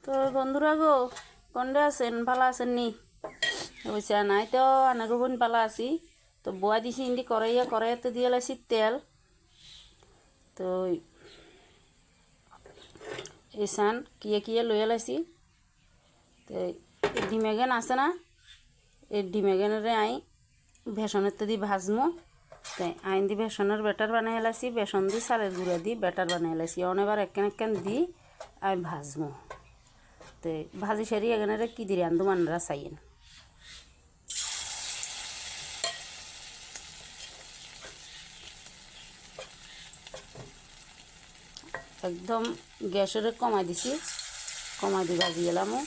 তো বন্ধুরা গো, কোনটা আছেন? ভালো আছেন নি? বুঝছে নাই তো আনাগো বোন ভালো আছি। তো বয়া দিছি ইন্দি কড়াইতে দিয়ে লাইছি তেল। তো এইসান কিয়ে লইয়া লাইছি। তো ডিমেগেন আছে না, এই ডিমেগেনরে আই বেসনের তো দি ভাজমো। তাই আইন দি বেসনের ব্যাটার বানাই লাইছি, বেসন দি চালের গুঁড়া দি ব্যাটার বানাই লাইছি। অনেকবার একখান দি আমি ভাজমো। তো ভাজি সারি এখানে কি দিয়ে রান্ধু মানরা চাইয়েন। একদম গ্যাসের কমাই দিছি, কমাই দিয়ে ভাজি এলামও।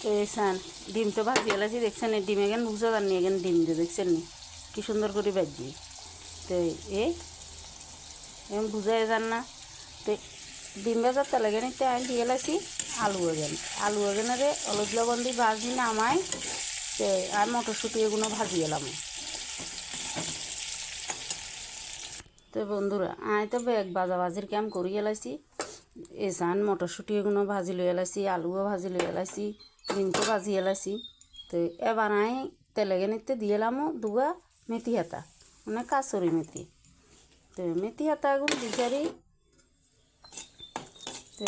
তো এসান ডিম তো ভাজি এলাছি, দেখছেন ডিম এখানে বুঝা জানি এখানে ডিম দিয়ে দেখছেন নি কি সুন্দর করে ভাজি। তো এমন বুঝাই যান না। তো ডিম ভাজার তেল এখানে আমি দিয়ে এলাছি আলু এখানে হলুদ লবণ দিয়ে ভাজি নামাই। তো আর মটরশুঁটি এগুলো ভাজি এলাম। তো বন্ধুরা আমি তো বেগ ভাজির কাম করি এলাইছি। এসান মটরশুঁটি এগুলো ভাজি লই এলাইছি, আলুও ভাজি লই এলাইছি, ডিমটো ভাজি এলাইছি। তো এবার আমি তেলে নিতে দিয়ে এলাম দুগা মেথি হাতা, মানে কাসুরি মেথি। তো মেথি হাতা এগুলো বিচারি। তো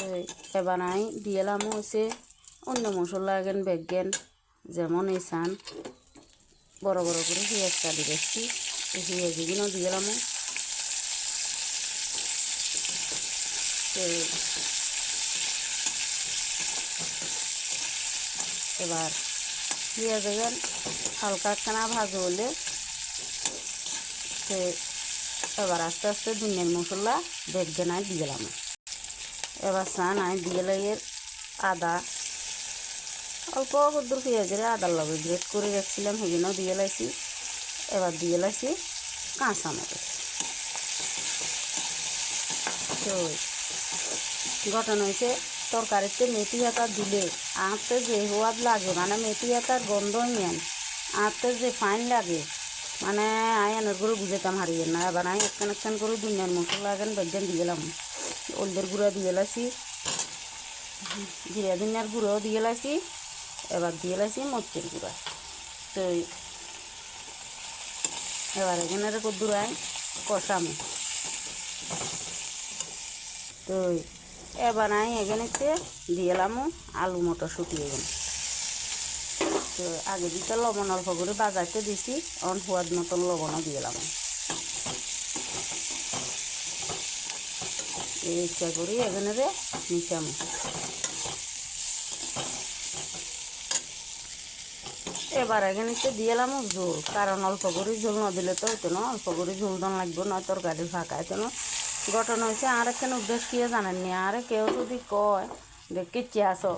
এবার আমি দিয়ে এলাম হচ্ছে অন্য মশলা এগেন বেগেন, যেমন এসান বড় বড় করে পেঁয়াজ কাটি রাখছি, এই পেঁয়াজগুলো দিয়ে এলাম। এবার পেঁয়াজ এখান হালকা একখানা ভাজা হলে সে এবার আস্তে আস্তে দুনিয়ার মশলা বেগেন আমি দিয়ে গেলাম। এবার চান আমি দিয়ে এর আদা অল্প কদ্দুর পেঁয়াজের আদার লগে গ্রেট করে রাখছিলাম, সেগুলোও দিয়ে লাইছি। এবার দিয়ে লাইছি কাঁচামরিচ। তো ঘটনা হয়েছে তরকারিতে মেথি হাতা দিলে আঁতে যে সোয়াদ লাগে, মানে মেথি হাতার গন্ধ মেন আঁতে যে ফাইন লাগে, মানে আয়নের করে বুঝাইতাম হারিয়ে না। এবার আমি একখান করে দুনিয়ার মশলা এখন বেগেন দিয়ে গেলাম। হলদের গুঁড়া দিয়ে লাইছি, জিরা ধনিয়ার গুঁড়োও দিয়ে লাইছি। এবার দিয়ে লাইছি মরিচের গুঁড়া। তো এবার এখানে কদ্দুরাই কষামো। তো এবার আমি এখানেতে দিয়ে এলাম আলু মটরশুঁটি এখানে। তো আগে দিতে লবণ অল্প করে বাজাইতে দিছি, অন সোয়াদ মতন লবণও দিয়ে এলাম। এই ইচ্ছা করি এখানে মিশাম। এবার এখানেতে দিয়ে এলাম ঝোল, কারণ অল্প করে ঝোল না দিলে তো হইতো না, অল্প করে ঝোল দান লাগবে না, তরকারি ফাঁকা হইতো না। ঘটনা হয়েছে আর একখান উদ্দেশ্য কিয়ে জানেননি, আর কেউ যদি কয় যে কিচ্ছি আসো,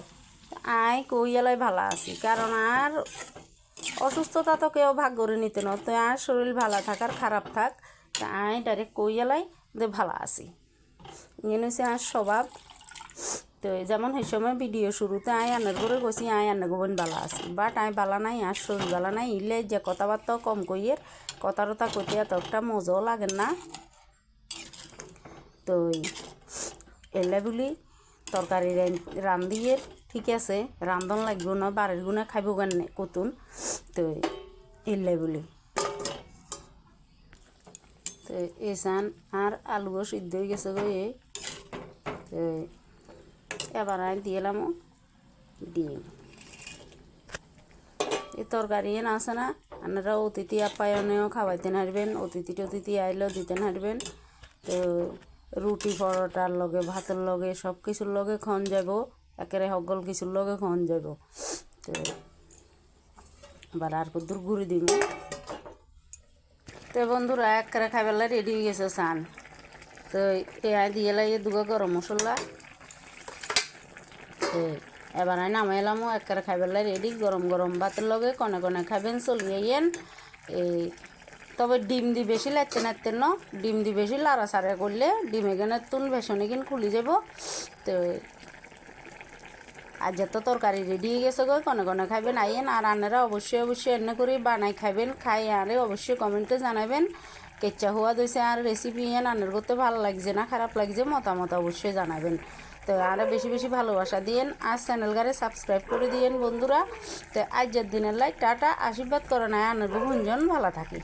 আই কই এলাই ভালো আছি, কারণ আর অসুস্থতা তো কেউ ভাগ করে নিতে না। তো আর শরীর ভালো থাক আর খারাপ থাক, তা আই ডাইরেক্ট কই এলাই যে ভালো আছি, ইয়ে হচ্ছে আর স্বভাব। তো যেমন সেই সময় ভিডিও শুরুতে আই আন্নার করে গেছি আই আন্না গোবন ভালো আছি, বাট আই ভালো নাই, আর শরীর ভালো নাই, ইলে যে কথাবার্তাও কম কইয়ের, কথা কইতে এত একটা মজাও লাগে না। তো এলে বলি তরকারি রান্ধিয়ে ঠিক আছে, রান্ধন লাগবে না, বাড়ির গুণে খাইব কেনে কতুন। তো এলে বলি তো এসান আর আলুও সিদ্ধ হয়ে গেছে গো। তো এবার আমি দিয়ে এলাম ডিম। এই তরকারি এনে আছে না, আপনারা অতিথি আপ্যায়নেও খাওয়াইতে নারবেন, অতিথি আইলেও দিতে নারবেন। তো রুটি পরোটার লগে ভাতের লগে সব কিছুর লগে খন যাব, একেবারে সকল কিছুর লগে খন যাব। তো এবার আর কদ্দুর ঘুরি দিব। তো বন্ধুরা একেবারে খাইবেলা রেডি হয়ে গেছে চান। তো এ দিয়ে লাগে দুগো গরম মশলা। তো এবার আমি নামাই এলামও, একেবারে খাইবেলা রেডি, গরম গরম ভাতের লগে কনে কনে খাবেন চলিয়েন। এই তবে ডিম দি বেশি লাগতে নাড়তে ন, ডিম দি বেশি লাড়া সারা করলে ডিম এখানে তুন বেসন এখান খুলি যাব। তো আর যত তরকারি রেডি হয়ে গেছে গো, কনে কনে খাইবেন আইয়েন। আর আনারা অবশ্যই এনে করে বানাই খাইবেন, খাই আরে অবশ্যই কমেন্টে জানাবেন কেচ্চা হওয়া দইছে আর রেসিপি এন আনের করতে ভালো লাগছে না খারাপ লাগছে মতামত অবশ্যই জানাবেন। তো আরও বেশি বেশি ভালোবাসা দিয়েন, আর চ্যানেলগারে সাবস্ক্রাইব করে দিয়েন বন্ধুরা। তো আজকের দিনের লাই টাটা, আশীর্বাদ করে নাই আনার গুঞ্জন ভালো থাকি।